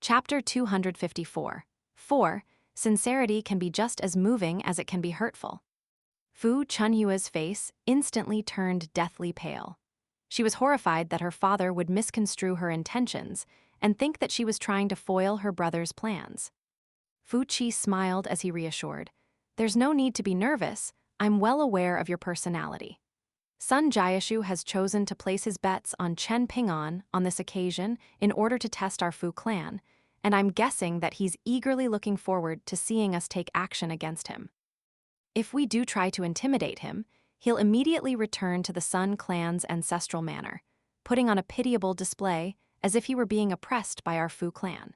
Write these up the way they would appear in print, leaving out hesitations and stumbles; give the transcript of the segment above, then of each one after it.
Chapter 254. 4. Sincerity can be just as moving as it can be hurtful. Fu Chunhua's face instantly turned deathly pale. She was horrified that her father would misconstrue her intentions and think that she was trying to foil her brother's plans. Fu Qi smiled as he reassured, "There's no need to be nervous. I'm well aware of your personality. Sun Jiashu has chosen to place his bets on Chen Ping'an on this occasion in order to test our Fu clan, and I'm guessing that he's eagerly looking forward to seeing us take action against him. If we do try to intimidate him, he'll immediately return to the Sun clan's ancestral manner, putting on a pitiable display as if he were being oppressed by our Fu clan.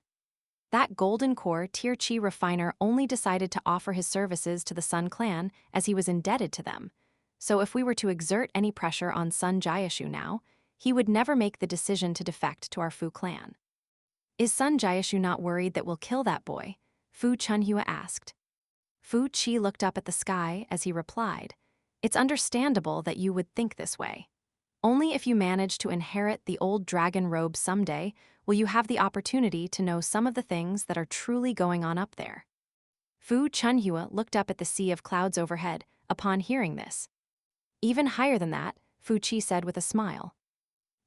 That golden core Tier Chi refiner only decided to offer his services to the Sun clan as he was indebted to them, so if we were to exert any pressure on Sun Jiashu now, he would never make the decision to defect to our Fu clan." "Is Sun Jiashu not worried that we'll kill that boy?" Fu Chunhua asked. Fu Qi looked up at the sky as he replied, "It's understandable that you would think this way. Only if you manage to inherit the old dragon robe someday will you have the opportunity to know some of the things that are truly going on up there." Fu Chunhua looked up at the sea of clouds overhead upon hearing this. "Even higher than that," Fu Qi said with a smile.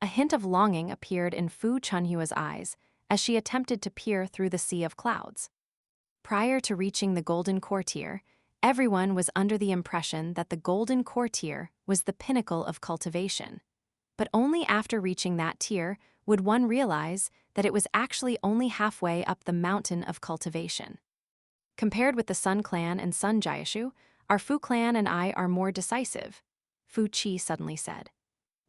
A hint of longing appeared in Fu Chunhua's eyes as she attempted to peer through the sea of clouds. Prior to reaching the Golden Courtier, everyone was under the impression that the Golden Courtier was the pinnacle of cultivation. But only after reaching that tier would one realize that it was actually only halfway up the mountain of cultivation. "Compared with the Sun Clan and Sun Jiashu, our Fu Clan and I are more decisive," Fu Qi suddenly said.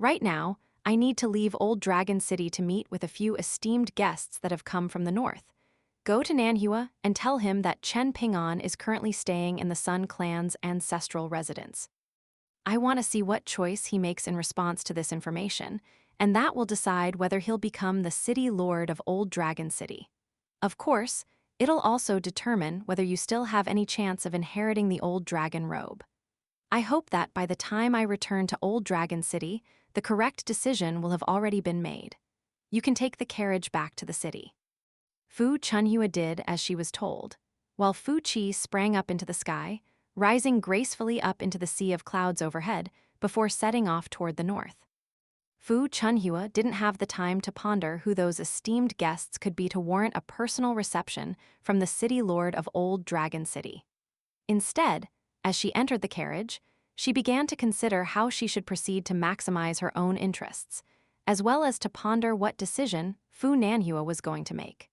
"Right now, I need to leave Old Dragon City to meet with a few esteemed guests that have come from the north. Go to Nanhua and tell him that Chen Ping'an is currently staying in the Sun Clan's ancestral residence. I want to see what choice he makes in response to this information, and that will decide whether he'll become the city lord of Old Dragon City. Of course, it'll also determine whether you still have any chance of inheriting the Old Dragon robe. I hope that by the time I return to Old Dragon City, the correct decision will have already been made. You can take the carriage back to the city." Fu Chunhua did as she was told, while Fu Qi sprang up into the sky, rising gracefully up into the sea of clouds overhead before setting off toward the north. Fu Chunhua didn't have the time to ponder who those esteemed guests could be to warrant a personal reception from the city lord of Old Dragon City. Instead, as she entered the carriage, she began to consider how she should proceed to maximize her own interests, as well as to ponder what decision Fu Nanhua was going to make.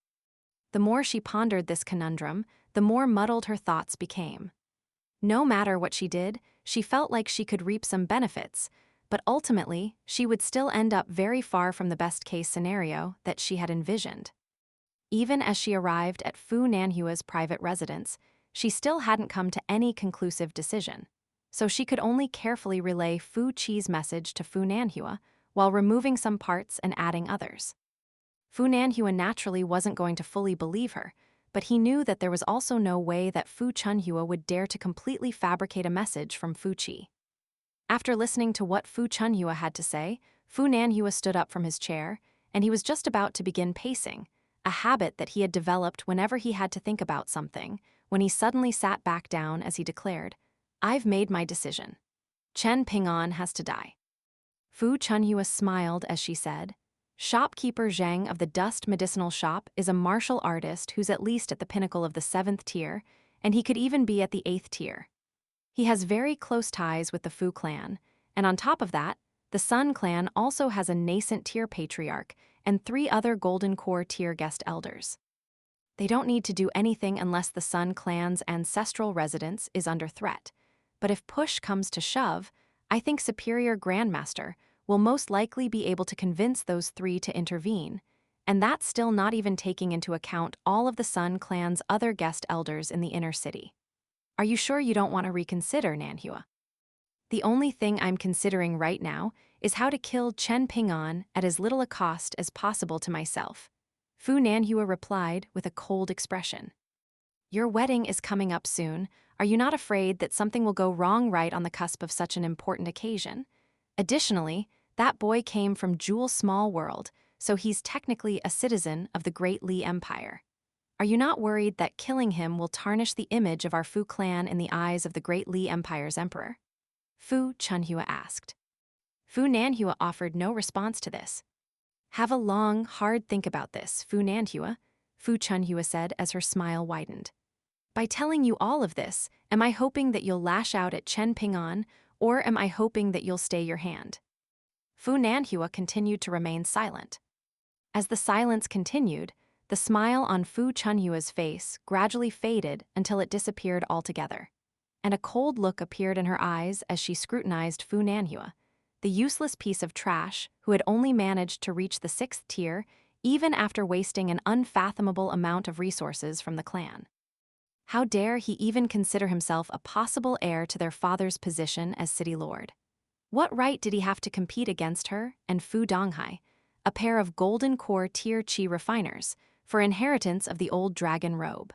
The more she pondered this conundrum, the more muddled her thoughts became. No matter what she did, she felt like she could reap some benefits, but ultimately, she would still end up very far from the best-case scenario that she had envisioned. Even as she arrived at Fu Nanhua's private residence, she still hadn't come to any conclusive decision, so she could only carefully relay Fu Qi's message to Fu Nanhua while removing some parts and adding others. Fu Nanhua naturally wasn't going to fully believe her, but he knew that there was also no way that Fu Chunhua would dare to completely fabricate a message from Fu Qi. After listening to what Fu Chunhua had to say, Fu Nanhua stood up from his chair, and he was just about to begin pacing, a habit that he had developed whenever he had to think about something, when he suddenly sat back down as he declared, "I've made my decision. Chen Ping'an has to die." Fu Chunhua smiled as she said, "Shopkeeper Zhang of the Dust Medicinal Shop is a martial artist who's at least at the pinnacle of the 7th tier, and he could even be at the 8th tier. He has very close ties with the Fu clan, and on top of that, the Sun clan also has a nascent tier patriarch and 3 other Golden Core tier guest elders. They don't need to do anything unless the Sun clan's ancestral residence is under threat, but if push comes to shove, I think Superior Grandmaster will most likely be able to convince those 3 to intervene, and that's still not even taking into account all of the Sun clan's other guest elders in the inner city. Are you sure you don't want to reconsider, Nanhua?" "The only thing I'm considering right now is how to kill Chen Ping'an at as little a cost as possible to myself," Fu Nanhua replied with a cold expression. "Your wedding is coming up soon. Are you not afraid that something will go wrong right on the cusp of such an important occasion? Additionally, that boy came from Jewel Small World, so he's technically a citizen of the Great Li Empire. Are you not worried that killing him will tarnish the image of our Fu clan in the eyes of the Great Li Empire's emperor? Fu Chunhua asked. Fu Nanhua offered no response to this. Have a long, hard think about this, Fu Nanhua, Fu Chunhua said as her smile widened. By telling you all of this, am I hoping that you'll lash out at Chen Ping'an, or am I hoping that you'll stay your hand? Fu Nanhua continued to remain silent. As the silence continued, the smile on Fu Chunhua's face gradually faded until it disappeared altogether, and a cold look appeared in her eyes as she scrutinized Fu Nanhua, the useless piece of trash who had only managed to reach the 6th tier even after wasting an unfathomable amount of resources from the clan. How dare he even consider himself a possible heir to their father's position as city lord? What right did he have to compete against her and Fu Donghai, a pair of golden core tier chi refiners, for inheritance of the old dragon robe?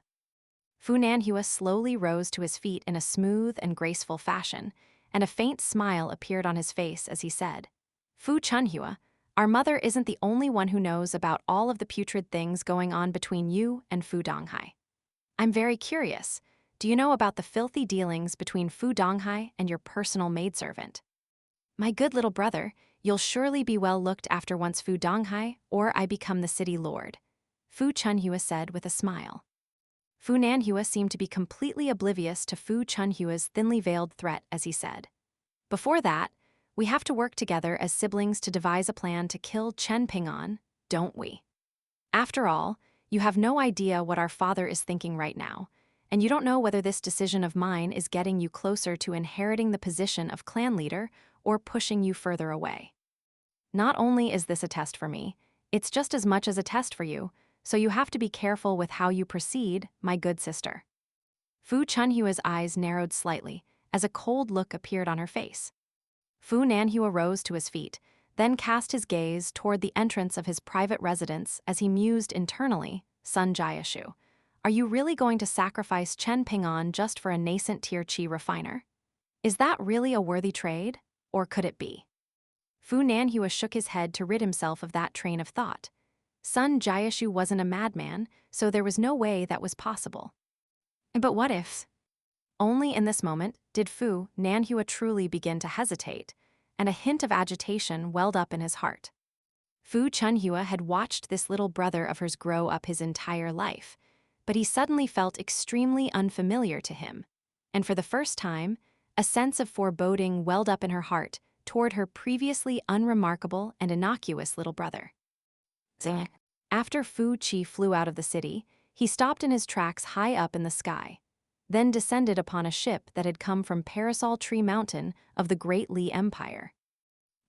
Fu Nanhua slowly rose to his feet in a smooth and graceful fashion, and a faint smile appeared on his face as he said, Fu Chunhua, our mother isn't the only one who knows about all of the putrid things going on between you and Fu Donghai. I'm very curious. Do you know about the filthy dealings between Fu Donghai and your personal maidservant? My good little brother, you'll surely be well looked after once Fu Donghai or I become the city lord, Fu Chunhua said with a smile. Fu Nanhua seemed to be completely oblivious to Fu Chunhua's thinly veiled threat as he said, before that, we have to work together as siblings to devise a plan to kill Chen Ping'an, don't we? After all, you have no idea what our father is thinking right now, and you don't know whether this decision of mine is getting you closer to inheriting the position of clan leader or pushing you further away. Not only is this a test for me, it's just as much as a test for you, so you have to be careful with how you proceed, my good sister. Fu Chunhua's eyes narrowed slightly as a cold look appeared on her face. Fu Nanhua rose to his feet, then cast his gaze toward the entrance of his private residence as he mused internally, Sun Jiashu, are you really going to sacrifice Chen Ping'an just for a nascent tier chi refiner? Is that really a worthy trade, or could it be? Fu Nanhua shook his head to rid himself of that train of thought. Sun Jiashu wasn't a madman, so there was no way that was possible. But what if? Only in this moment did Fu Nanhua truly begin to hesitate, and a hint of agitation welled up in his heart. Fu Chunhua had watched this little brother of hers grow up his entire life, but he suddenly felt extremely unfamiliar to him, and for the first time, a sense of foreboding welled up in her heart toward her previously unremarkable and innocuous little brother. After Fu Qi flew out of the city, he stopped in his tracks high up in the sky, then descended upon a ship that had come from Parasol Tree Mountain of the Great Li Empire.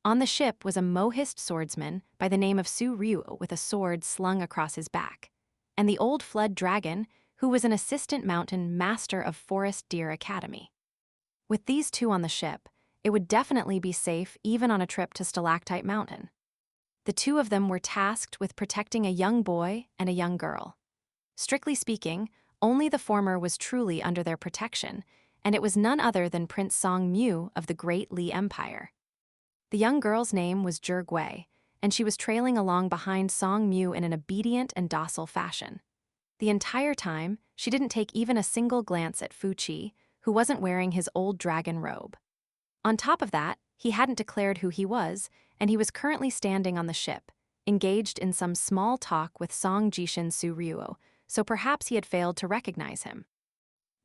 On the ship was a mohist swordsman by the name of Su Ryu with a sword slung across his back, and the old flood dragon, who was an assistant mountain master of Forest Deer Academy. With these two on the ship, it would definitely be safe even on a trip to Stalactite Mountain. The two of them were tasked with protecting a young boy and a young girl. Strictly speaking, only the former was truly under their protection, and it was none other than Prince Song Mu of the Great Li Empire. The young girl's name was Zhi Gui, and she was trailing along behind Song Mu in an obedient and docile fashion. The entire time, she didn't take even a single glance at Fu Qi, who wasn't wearing his old dragon robe. On top of that, he hadn't declared who he was, and he was currently standing on the ship, engaged in some small talk with Song Jishin Su Ryu, so perhaps he had failed to recognize him.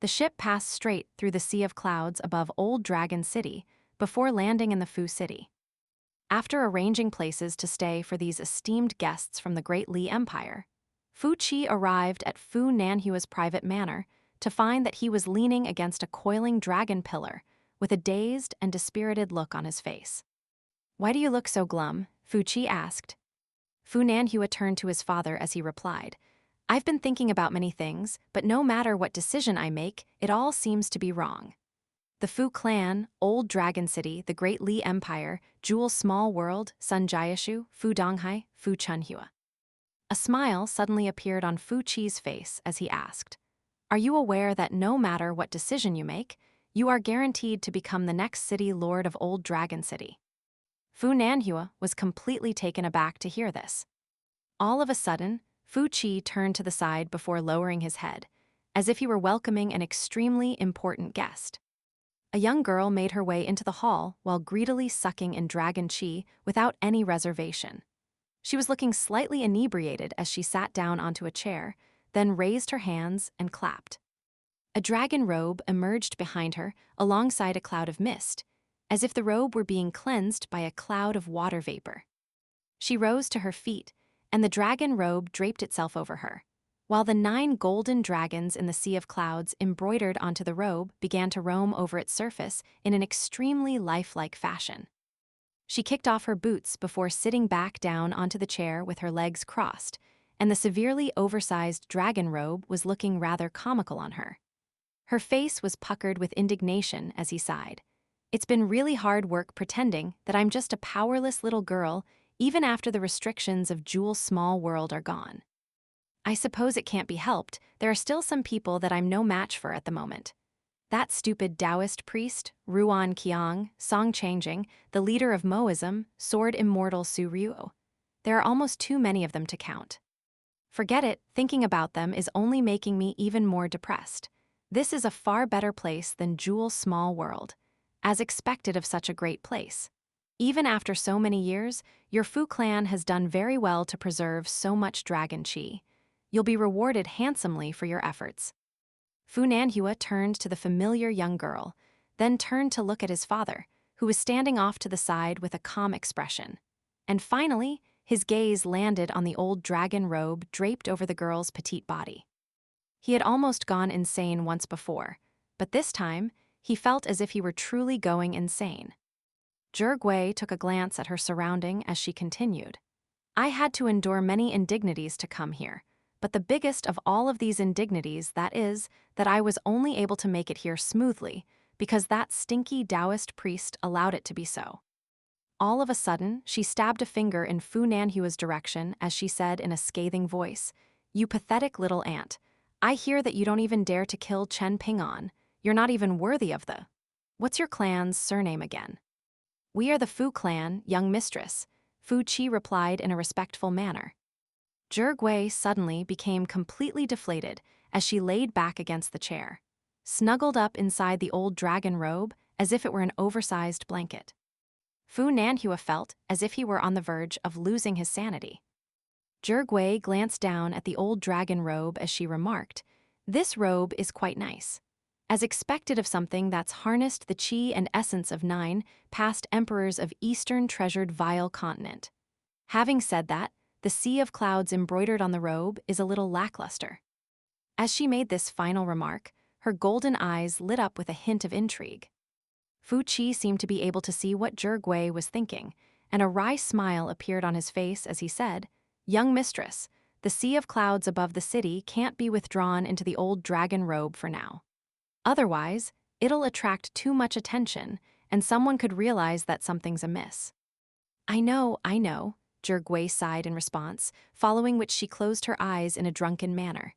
The ship passed straight through the sea of clouds above Old Dragon City before landing in the Fu City. After arranging places to stay for these esteemed guests from the Great Li Empire, Fu Qi arrived at Fu Nanhua's private manor to find that he was leaning against a coiling dragon pillar with a dazed and dispirited look on his face. Why do you look so glum? Fu Qi asked. Fu Nanhua turned to his father as he replied, I've been thinking about many things, but no matter what decision I make, it all seems to be wrong. The Fu clan, Old Dragon City, the Great Li Empire, Jewel Small World, Sun Jiashu, Fu Donghai, Fu Chunhua. A smile suddenly appeared on Fu Qi's face as he asked, Are you aware that no matter what decision you make, you are guaranteed to become the next city lord of Old Dragon City? Fu Nanhua was completely taken aback to hear this. All of a sudden, Fu Qi turned to the side before lowering his head, as if he were welcoming an extremely important guest. A young girl made her way into the hall while greedily sucking in dragon qi without any reservation. She was looking slightly inebriated as she sat down onto a chair, then raised her hands and clapped. A dragon robe emerged behind her alongside a cloud of mist, as if the robe were being cleansed by a cloud of water vapor. She rose to her feet, and the dragon robe draped itself over her, while the 9 golden dragons in the sea of clouds embroidered onto the robe began to roam over its surface in an extremely lifelike fashion. She kicked off her boots before sitting back down onto the chair with her legs crossed, and the severely oversized dragon robe was looking rather comical on her. Her face was puckered with indignation as he sighed. It's been really hard work pretending that I'm just a powerless little girl even after the restrictions of Jewel's small world are gone. I suppose it can't be helped, there are still some people that I'm no match for at the moment. That stupid Taoist priest, Ruan Qiang, Song Changjing, the leader of Moism, Sword Immortal Su Ryu. There are almost too many of them to count. Forget it, thinking about them is only making me even more depressed. This is a far better place than Jewel's small world, as expected of such a great place. Even after so many years, your Fu clan has done very well to preserve so much dragon qi. You'll be rewarded handsomely for your efforts. Fu Nanhua turned to the familiar young girl, then turned to look at his father, who was standing off to the side with a calm expression. And finally, his gaze landed on the old dragon robe draped over the girl's petite body. He had almost gone insane once before, but this time, he felt as if he were truly going insane. Zhigui took a glance at her surrounding as she continued. I had to endure many indignities to come here, but the biggest of all of these indignities, that is, that I was only able to make it here smoothly because that stinky Taoist priest allowed it to be so. All of a sudden, she stabbed a finger in Fu Nanhua's direction as she said in a scathing voice, "You pathetic little ant. I hear that you don't even dare to kill Chen Ping'an. You're not even worthy of the... What's your clan's surname again?" "We are the Fu clan, young mistress," Fu Qi replied in a respectful manner. Zhigui suddenly became completely deflated as she laid back against the chair, snuggled up inside the old dragon robe as if it were an oversized blanket. Fu Nanhua felt as if he were on the verge of losing his sanity. Zhigui glanced down at the old dragon robe as she remarked, "This robe is quite nice. As expected of something that's harnessed the qi and essence of 9 past emperors of Eastern treasured vile continent. Having said that, the sea of clouds embroidered on the robe is a little lackluster." As she made this final remark, her golden eyes lit up with a hint of intrigue. Fu Qi seemed to be able to see what Zhigui was thinking, and a wry smile appeared on his face as he said, "Young mistress, the sea of clouds above the city can't be withdrawn into the old dragon robe for now. Otherwise, it'll attract too much attention, and someone could realize that something's amiss." I know, Zhigui sighed in response, following which she closed her eyes in a drunken manner.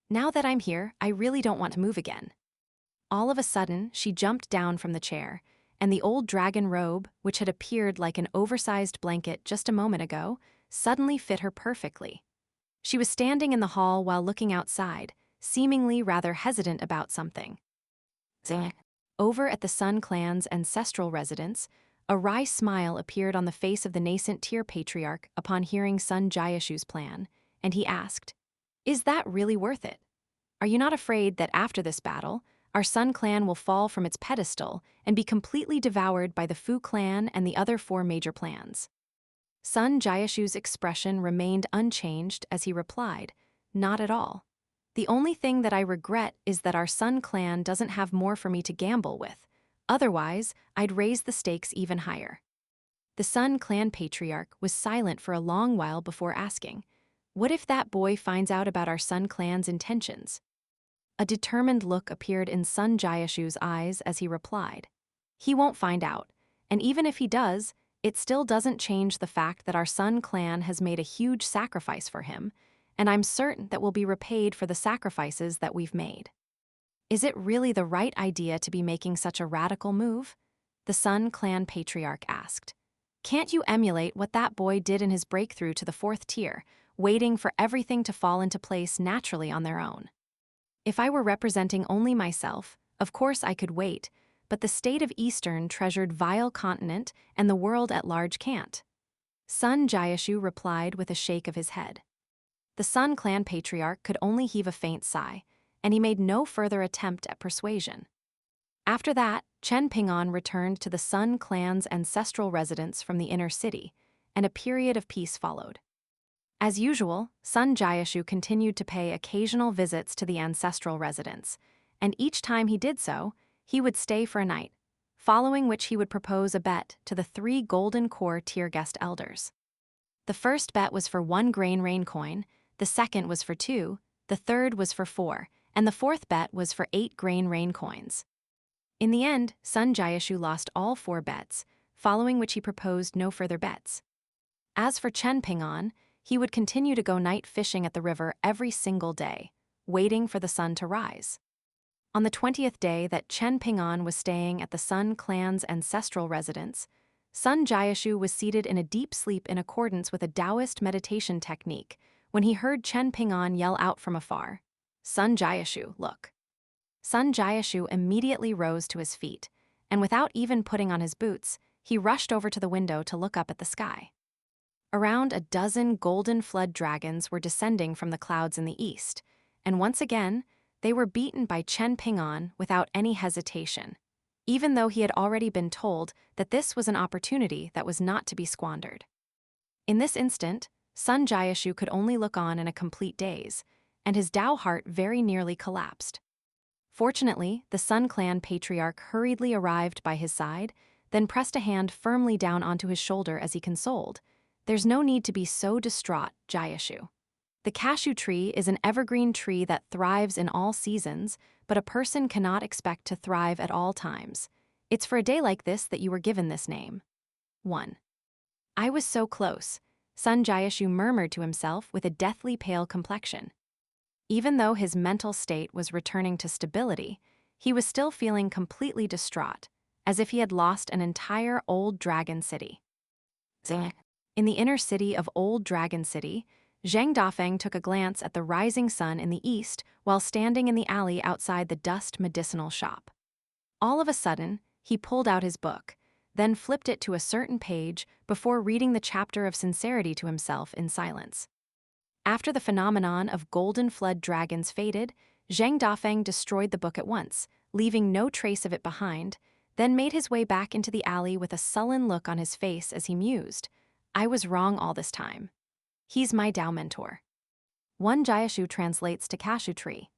"Now that I'm here, I really don't want to move again." All of a sudden, she jumped down from the chair, and the old dragon robe, which had appeared like an oversized blanket just a moment ago, suddenly fit her perfectly. She was standing in the hall while looking outside, seemingly rather hesitant about something. Over at the Sun clan's ancestral residence, a wry smile appeared on the face of the nascent Tier patriarch upon hearing Sun Jiashu's plan, and he asked, "Is that really worth it? Are you not afraid that after this battle, our Sun clan will fall from its pedestal and be completely devoured by the Fu clan and the other 4 major clans?" Sun Jiashu's expression remained unchanged as he replied, "Not at all. The only thing that I regret is that our Sun clan doesn't have more for me to gamble with. Otherwise, I'd raise the stakes even higher." The Sun clan patriarch was silent for a long while before asking, "What if that boy finds out about our Sun clan's intentions?" A determined look appeared in Sun Jiashu's eyes as he replied, "He won't find out, and even if he does, it still doesn't change the fact that our Sun clan has made a huge sacrifice for him, and I'm certain that we'll be repaid for the sacrifices that we've made." Is it really the right idea to be making such a radical move? The Sun clan patriarch asked. Can't you emulate what that boy did in his breakthrough to the 4th tier, waiting for everything to fall into place naturally on their own. If I were representing only myself, of course I could wait, but the state of Eastern treasured vile continent and the world at large can't. Sun Jayashu replied with a shake of his head. The Sun clan patriarch could only heave a faint sigh, and he made no further attempt at persuasion. After that, Chen Ping'an returned to the Sun clan's ancestral residence from the inner city, and a period of peace followed. As usual, Sun Jayashu continued to pay occasional visits to the ancestral residence, and each time he did so, he would stay for a night, following which he would propose a bet to the 3 golden core tier guest elders. The first bet was for 1 grain rain coin, the second was for 2, the third was for 4, and the fourth bet was for 8 grain rain coins. In the end, Sun Jayashu lost all 4 bets, following which he proposed no further bets. As for Chen Ping'an, he would continue to go night fishing at the river every single day, waiting for the sun to rise. On the 20th day that Chen Ping'an was staying at the Sun clan's ancestral residence, Sun Jayashu was seated in a deep sleep in accordance with a Taoist meditation technique when he heard Chen Ping'an yell out from afar, "Sun Jayashu, look." Sun Jayashu immediately rose to his feet, and without even putting on his boots, he rushed over to the window to look up at the sky. Around a dozen golden flood dragons were descending from the clouds in the east, and once again, they were beaten by Chen Ping'an without any hesitation, even though he had already been told that this was an opportunity that was not to be squandered. In this instant, Sun Jayashu could only look on in a complete daze, and his Tao heart very nearly collapsed. Fortunately, the Sun clan patriarch hurriedly arrived by his side, then pressed a hand firmly down onto his shoulder as he consoled, "There's no need to be so distraught, Jayashu. The cashew tree is an evergreen tree that thrives in all seasons, but a person cannot expect to thrive at all times. It's for a day like this that you were given this name." 1. I was so close, Sun Jayashu murmured to himself with a deathly pale complexion. Even though his mental state was returning to stability, he was still feeling completely distraught, as if he had lost an entire Old Dragon City. In the inner city of Old Dragon City, Zhang Dafeng took a glance at the rising sun in the east while standing in the alley outside the dust medicinal shop. All of a sudden, he pulled out his book, then flipped it to a certain page before reading the chapter of Sincerity to himself in silence. After the phenomenon of golden flood dragons faded, Zhang Dafeng destroyed the book at once, leaving no trace of it behind, then made his way back into the alley with a sullen look on his face as he mused, "I was wrong all this time. He's my Tao mentor." 1 Jayashu translates to cashew tree.